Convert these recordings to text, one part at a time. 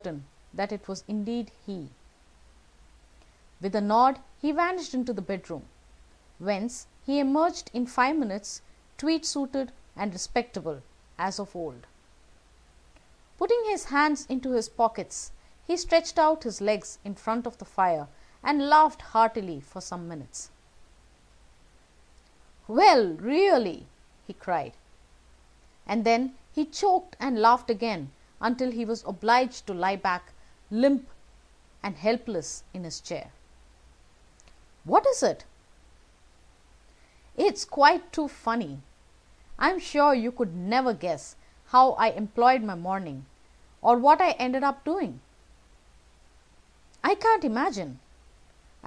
certain that it was indeed he. With a nod, he vanished into the bedroom, whence he emerged in 5 minutes, tweed-suited and respectable as of old. Putting his hands into his pockets, he stretched out his legs in front of the fire and laughed heartily for some minutes. "Well, really!" he cried. And then he choked and laughed again until he was obliged to lie back limp and helpless in his chair. "What is it?" "It's quite too funny. I am sure you could never guess how I employed my morning, or what I ended up doing." "I can't imagine.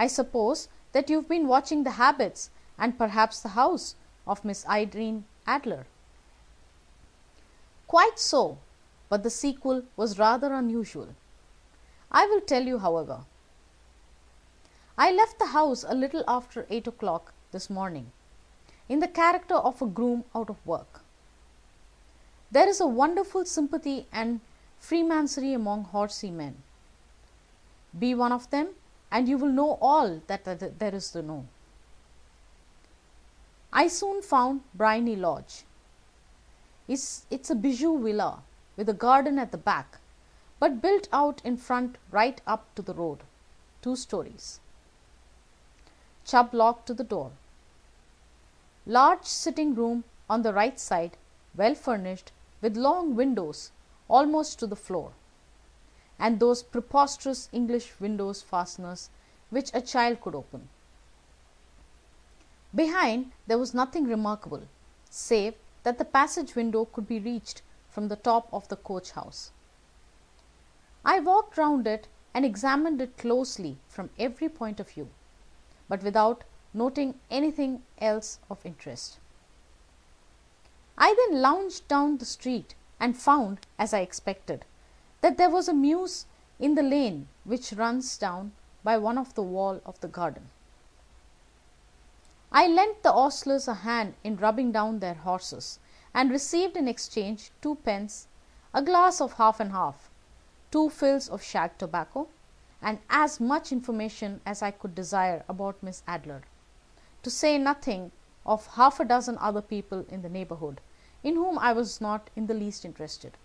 I suppose that you've been watching the habits and perhaps the house of Miss Irene Adler." "Quite so, but the sequel was rather unusual. I will tell you, however. I left the house a little after 8 o'clock this morning, in the character of a groom out of work. There is a wonderful sympathy and freemasonry among horsey men. Be one of them, and you will know all that there is to know. I soon found Briony Lodge. It's a bijou villa with a garden at the back, but built out in front right up to the road, 2 stories. Chubb lock to the door. Large sitting room on the right side, well furnished, with long windows almost to the floor, and those preposterous English windows fasteners which a child could open. Behind there was nothing remarkable, save that the passage window could be reached from the top of the coach house. I walked round it and examined it closely from every point of view, but without noting anything else of interest. I then lounged down the street and found, as I expected, that there was a mews in the lane which runs down by one of the wall of the garden. I lent the ostlers a hand in rubbing down their horses, and received in exchange 2 pence, a glass of half and half, 2 fills of shag tobacco, and as much information as I could desire about Miss Adler, to say nothing of half a dozen other people in the neighbourhood, in whom I was not in the least interested,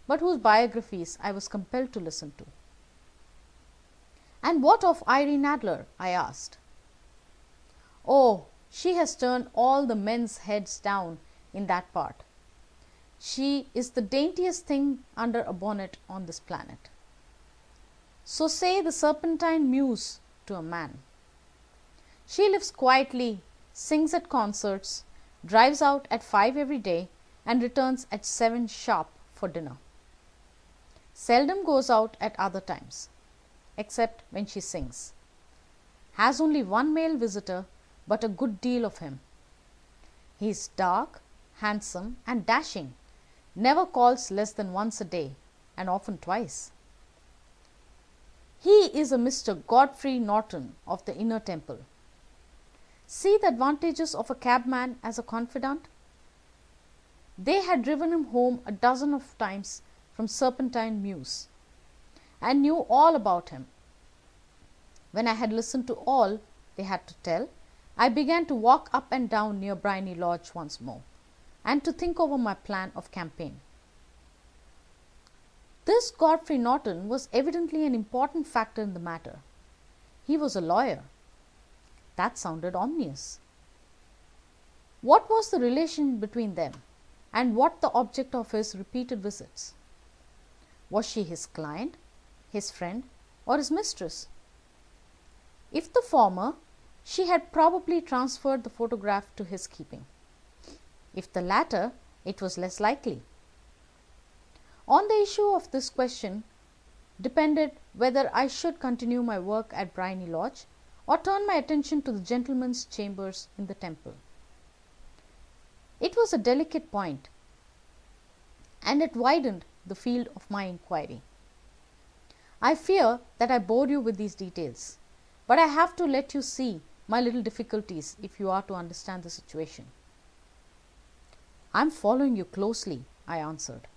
but whose biographies I was compelled to listen to. "And what of Irene Adler?" I asked. "Oh, she has turned all the men's heads down in that part. She is the daintiest thing under a bonnet on this planet. So say the Serpentine Mews to a man. She lives quietly, sings at concerts, drives out at 5 every day, and returns at 7 sharp for dinner. Seldom goes out at other times, except when she sings. Has only 1 male visitor, but a good deal of him. He is dark, handsome, and dashing, never calls less than once a day, and often twice. He is a Mr. Godfrey Norton of the Inner Temple. See the advantages of a cabman as a confidant. They had driven him home a dozen of times from Serpentine Mews, and knew all about him. When I had listened to all they had to tell, I began to walk up and down near Briony Lodge once more, and to think over my plan of campaign. This Godfrey Norton was evidently an important factor in the matter. He was a lawyer. That sounded ominous. What was the relation between them, and what the object of his repeated visits? Was she his client, his friend, or his mistress? If the former, she had probably transferred the photograph to his keeping. If the latter, it was less likely. On the issue of this question depended whether I should continue my work at Briony Lodge, or turn my attention to the gentlemen's chambers in the Temple. It was a delicate point, and it widened the field of my inquiry. I fear that I bored you with these details, but I have to let you see my little difficulties if you are to understand the situation. "I am following you closely," I answered.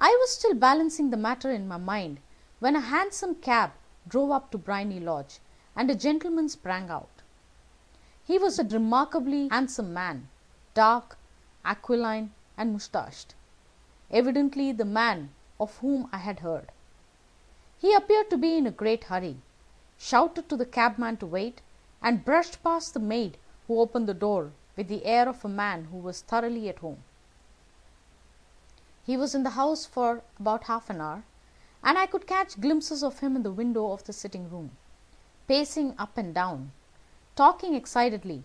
I was still balancing the matter in my mind when a hansom cab drove up to Briony Lodge, and a gentleman sprang out. He was a remarkably handsome man, dark, aquiline, and moustached, evidently the man of whom I had heard. He appeared to be in a great hurry, shouted to the cabman to wait, and brushed past the maid who opened the door with the air of a man who was thoroughly at home. He was in the house for about half an hour, and I could catch glimpses of him in the window of the sitting room, pacing up and down, talking excitedly,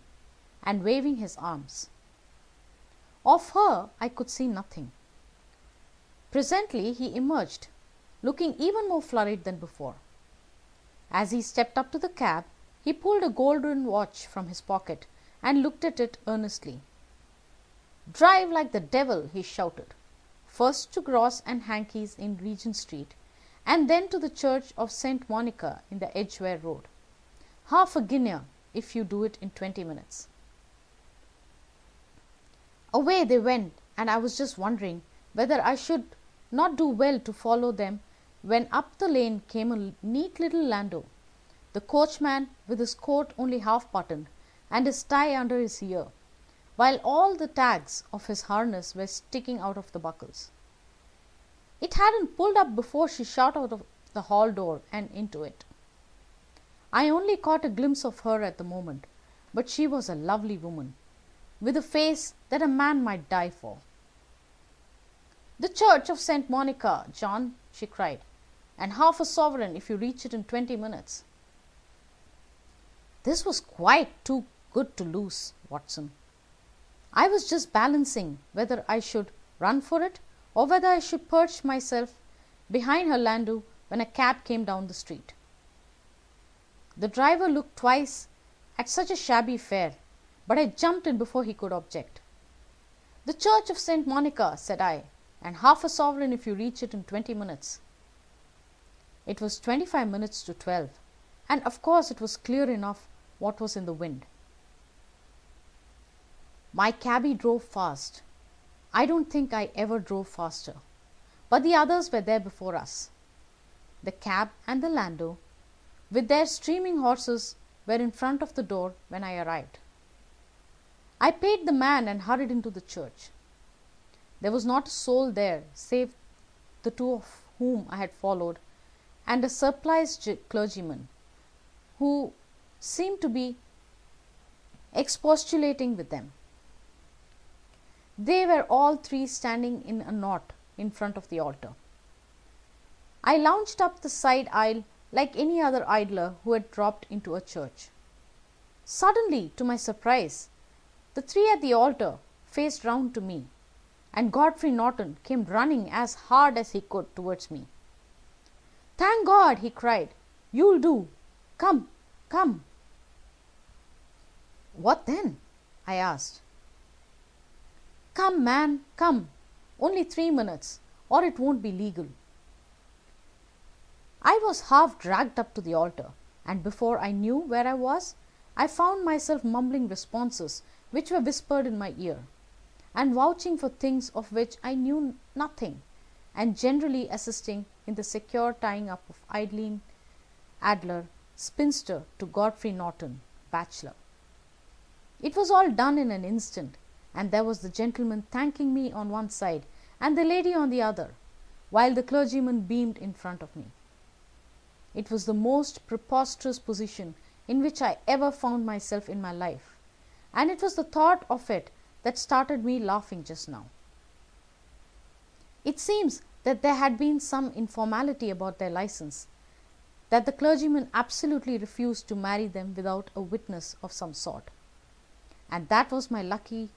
and waving his arms. Of her I could see nothing. Presently he emerged, looking even more flurried than before. As he stepped up to the cab, he pulled a golden watch from his pocket and looked at it earnestly. "Drive like the devil," he shouted, "first to Gross and Hankey's in Regent Street, and then to the Church of St. Monica in the Edgware Road. Half a guinea if you do it in 20 minutes. Away they went, and I was just wondering whether I should not do well to follow them when up the lane came a neat little landau, the coachman with his coat only half buttoned and his tie under his ear, while all the tags of his harness were sticking out of the buckles. It hadn't pulled up before she shot out of the hall door and into it. I only caught a glimpse of her at the moment, but she was a lovely woman, with a face that a man might die for. "The Church of St. Monica, John," she cried, "and half a sovereign if you reach it in 20 minutes. This was quite too good to lose, Watson. I was just balancing whether I should run for it or whether I should perch myself behind her landau when a cab came down the street. The driver looked twice at such a shabby fare, but I jumped in before he could object. 'The Church of St. Monica,' said I, 'and half a sovereign if you reach it in 20 minutes. It was 25 minutes to 12, and of course it was clear enough what was in the wind. My cabby drove fast. I don't think I ever drove faster, but the others were there before us. The cab and the landau, with their streaming horses, were in front of the door when I arrived. I paid the man and hurried into the church. There was not a soul there save the two of whom I had followed, and a surpliced clergyman, who seemed to be expostulating with them. They were all three standing in a knot in front of the altar. I lounged up the side aisle like any other idler who had dropped into a church. Suddenly, to my surprise, the three at the altar faced round to me, and Godfrey Norton came running as hard as he could towards me. "Thank God!" he cried. "You'll do. Come, come." "What then?" I asked. "Come, man, come. Only 3 minutes, or it won't be legal." I was half dragged up to the altar, and before I knew where I was, I found myself mumbling responses which were whispered in my ear, and vouching for things of which I knew nothing, and generally assisting in the secure tying up of Eileen Adler, spinster, to Godfrey Norton, bachelor. It was all done in an instant, and there was the gentleman thanking me on one side and the lady on the other, while the clergyman beamed in front of me. It was the most preposterous position in which I ever found myself in my life, and it was the thought of it that started me laughing just now. It seems that there had been some informality about their license, that the clergyman absolutely refused to marry them without a witness of some sort, and that was my lucky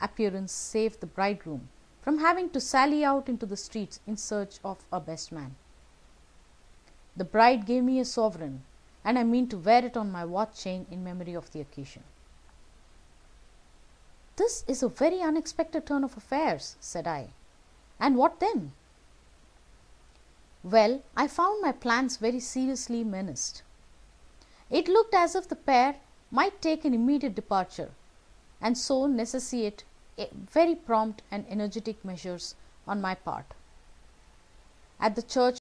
appearance saved the bridegroom from having to sally out into the streets in search of a best man. The bride gave me a sovereign, and I mean to wear it on my watch chain in memory of the occasion. "This is a very unexpected turn of affairs," said I. "And what then?" Well, I found my plans very seriously menaced. It looked as if the pair might take an immediate departure, and so necessitate very prompt and energetic measures on my part. at the church